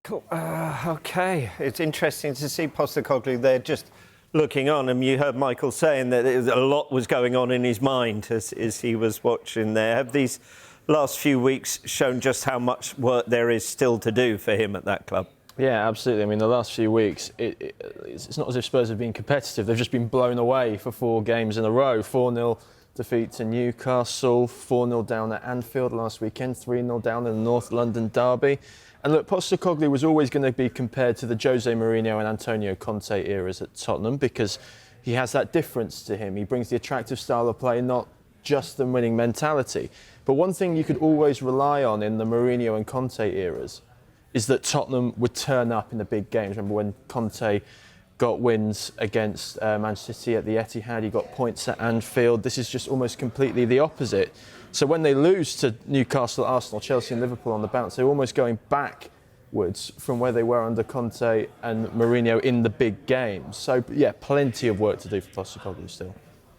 Cool. OK, it's interesting to see Postecoglou there just looking on, and you heard Michael saying that a lot was going on in his mind as he was watching there. Have these last few weeks shown just how much work there is still to do for him at that club? Yeah, absolutely. I mean, the last few weeks, it's not as if Spurs have been competitive. They've just been blown away for 4 games in a row. 4-0 defeat to Newcastle, 4-0 down at Anfield last weekend, 3-0 down in the North London derby. And look, Postecoglou was always going to be compared to the Jose Mourinho and Antonio Conte eras at Tottenham because he has that difference to him. He brings the attractive style of play, not just the winning mentality. But one thing you could always rely on in the Mourinho and Conte eras is that Tottenham would turn up in the big games. Remember when Conte got wins against Manchester City at the Etihad, he got points at Anfield. This is just almost completely the opposite. So when they lose to Newcastle, Arsenal, Chelsea and Liverpool on the bounce, they're almost going backwards from where they were under Conte and Mourinho in the big games. So, yeah, plenty of work to do for Postecoglou still.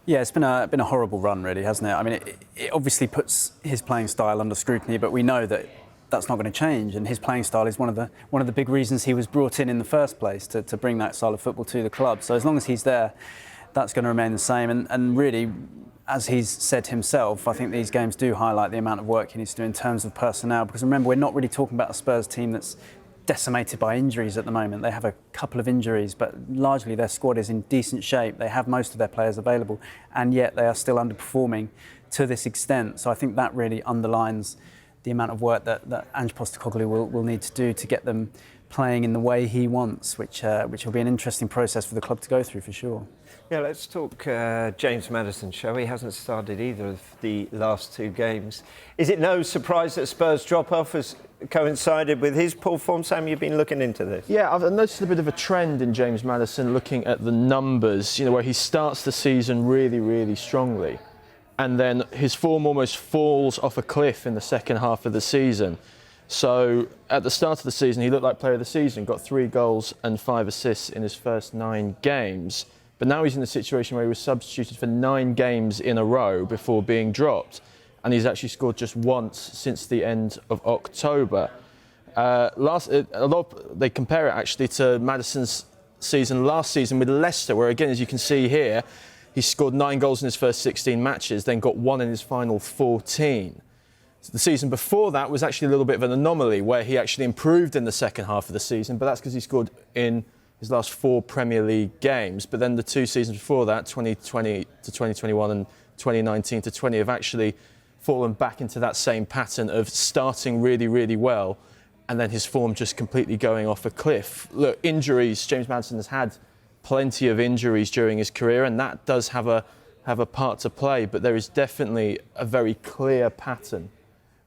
Yeah, it's been a horrible run, really, hasn't it? I mean, it obviously puts his playing style under scrutiny, but we know that that's not going to change. And his playing style is one of the big reasons he was brought in the first place, to bring that style of football to the club. So as long as he's there, that's going to remain the same. And really, as he's said himself, I think these games do highlight the amount of work he needs to do in terms of personnel. Because remember, we're not really talking about a Spurs team that's decimated by injuries at the moment. They have a couple of injuries, but largely their squad is in decent shape. They have most of their players available, and yet they are still underperforming to this extent. So I think that really underlines the amount of work that Ange Postecoglou will need to do to get them playing in the way he wants, which will be an interesting process for the club to go through for sure. Yeah, let's talk James Maddison, shall we? He hasn't started either of the last 2 games. Is it no surprise that Spurs' drop-off has coincided with his poor form? Sam, you've been looking into this. Yeah, I've noticed a bit of a trend in James Maddison looking at the numbers, where he starts the season really, really strongly. And then his form almost falls off a cliff in the second half of the season. So at the start of the season, he looked like player of the season, got 3 goals and 5 assists in his first 9 games. But now he's in a situation where he was substituted for 9 games in a row before being dropped. And he's actually scored just once since the end of October. They compare it actually to Maddison's season last season with Leicester, where again, as you can see here, he scored 9 goals in his first 16 matches, then got 1 in his final 14. So the season before that was actually a little bit of an anomaly, where he actually improved in the second half of the season, but that's because he scored in his last 4 Premier League games. But then the 2 seasons before that, 2020 to 2021 and 2019 to 20, have actually fallen back into that same pattern of starting really, really well, and then his form just completely going off a cliff. Look, injuries, James Maddison has had plenty of injuries during his career, and that does have a part to play, but there is definitely a very clear pattern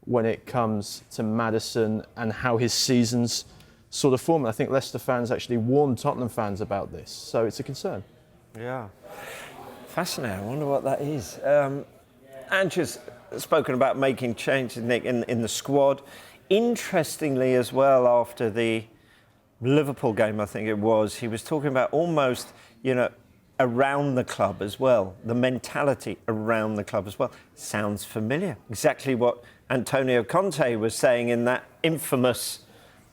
when it comes to Maddison and how his seasons sort of form. I think Leicester fans actually warned Tottenham fans about this, so it's a concern. Yeah. Fascinating. I wonder what that is. Ange has spoken about making changes, Nick, in the squad. Interestingly as well, after the Liverpool game, I think it was, he was talking about almost, around the club as well, the mentality around the club as well. Sounds familiar. Exactly what Antonio Conte was saying in that infamous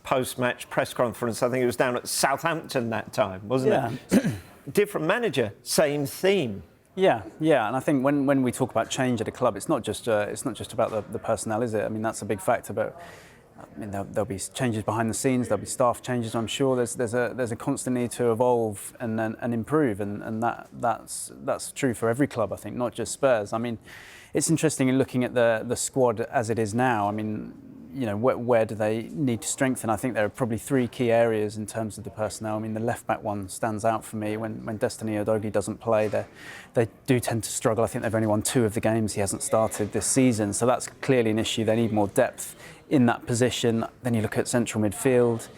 post-match press conference. I think it was down at Southampton that time, wasn't it? Different manager, same theme. Yeah, and I think when we talk about change at a club, it's not just about the personnel, is it? I mean, that's a big factor, but I mean, there'll be changes behind the scenes. There'll be staff changes. I'm sure there's a constant need to evolve and improve, and that's true for every club. I think, not just Spurs. I mean, it's interesting in looking at the squad as it is now. I mean, where do they need to strengthen? I think there are probably 3 key areas in terms of the personnel. I mean, the left back one stands out for me. When Destiny Udogie doesn't play, they do tend to struggle. I think they've only won 2 of the games he hasn't started this season, so that's clearly an issue. They need more depth in that position. Then you look at central midfield.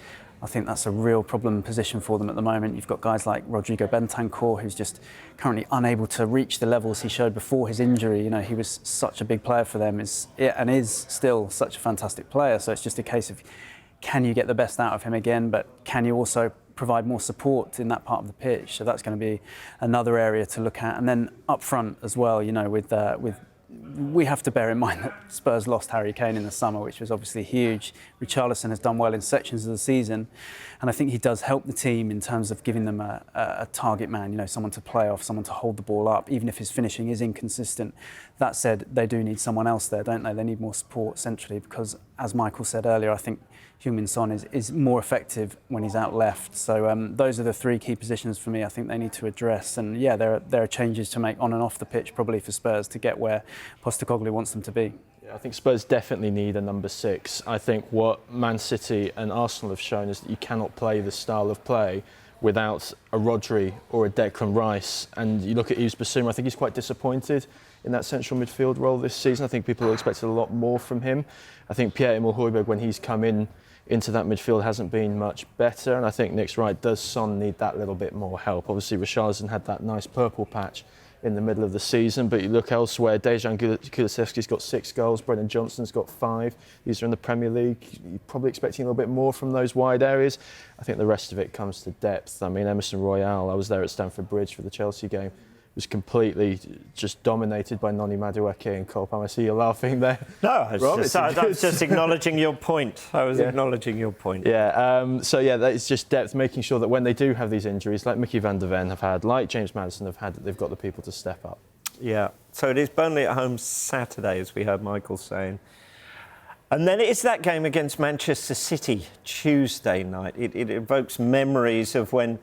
I think that's a real problem position for them at the moment. You've got guys like Rodrigo Bentancur, who's just currently unable to reach the levels he showed before his injury. He was such a big player for them, and is still such a fantastic player. So it's just a case of, can you get the best out of him again, but can you also provide more support in that part of the pitch? So that's going to be another area to look at. And then up front as well, with we have to bear in mind that Spurs lost Harry Kane in the summer, which was obviously huge. Richarlison has done well in sections of the season, and I think he does help the team in terms of giving them a target man, you know, someone to play off, someone to hold the ball up, even if his finishing is inconsistent. That said, they do need someone else there, don't they? They need more support centrally because, as Michael said earlier, I think Heung-min Son is more effective when he's out left. So those are the three key positions for me I think they need to address. And yeah, there are changes to make on and off the pitch probably for Spurs to get where Postecoglou wants them to be. Yeah, I think Spurs definitely need a number 6. I think what Man City and Arsenal have shown is that you cannot play this style of play without a Rodri or a Declan Rice. And you look at Yves Bissouma, I think he's quite disappointed in that central midfield role this season. I think people expected a lot more from him. I think Pierre-Emile Højbjerg, when he's come into that midfield, hasn't been much better, and I think Nick's right, does Son need that little bit more help? Obviously Richarlison had that nice purple patch in the middle of the season, but you look elsewhere, Dejan Kulusevski's got 6 goals, Brendan Johnson's got 5. These are in the Premier League. You're probably expecting a little bit more from those wide areas. I think the rest of it comes to depth. I mean, Emerson Royale, I was there at Stamford Bridge for the Chelsea game, was completely just dominated by Noni Madueke and Cole Palmer. I see you laughing there. No, I was just acknowledging your point. Acknowledging your point. Yeah, so yeah, that is just depth, making sure that when they do have these injuries, like Mickey van der Ven have had, like James Maddison have had, that they've got the people to step up. Yeah, so it is Burnley at home Saturday, as we heard Michael saying. And then it's that game against Manchester City Tuesday night. It evokes memories of when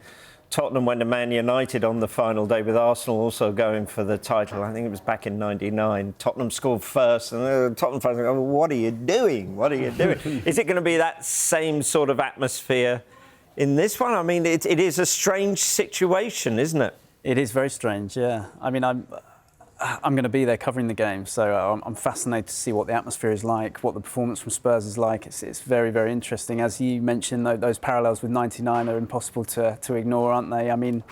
Tottenham went to Man United on the final day, with Arsenal also going for the title. I think it was back in '99. Tottenham scored first, and Tottenham fans go, "What are you doing? What are you doing?" Is it going to be that same sort of atmosphere in this one? I mean, it is a strange situation, isn't it? It is very strange, yeah. I mean, I'm going to be there covering the game, so I'm fascinated to see what the atmosphere is like, what the performance from Spurs is like. It's very, very interesting. As you mentioned, those parallels with '99 are impossible to ignore, aren't they? I mean,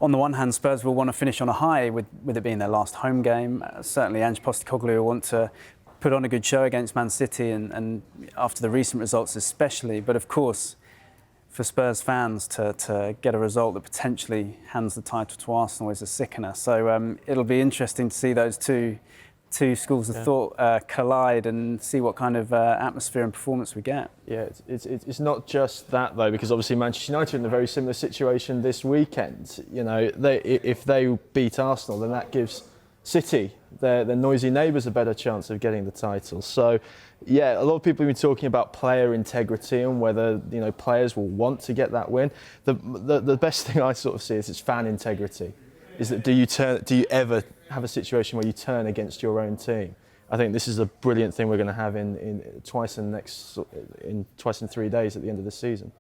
on the one hand, Spurs will want to finish on a high with it being their last home game. Certainly, Ange Postecoglou will want to put on a good show against Man City and after the recent results especially. But of course, for Spurs fans to get a result that potentially hands the title to Arsenal is a sickener. So it'll be interesting to see those two schools of thought collide and see what kind of atmosphere and performance we get. Yeah, it's not just that though, because obviously Manchester United are in a very similar situation this weekend. You know, if they beat Arsenal, then that gives City, their noisy neighbours, a better chance of getting the title. So, yeah, a lot of people have been talking about player integrity and whether, you know, players will want to get that win. The best thing I sort of see is it's fan integrity. Is that do you ever have a situation where you turn against your own team? I think this is a brilliant thing we're going to have in twice in 3 days at the end of the season.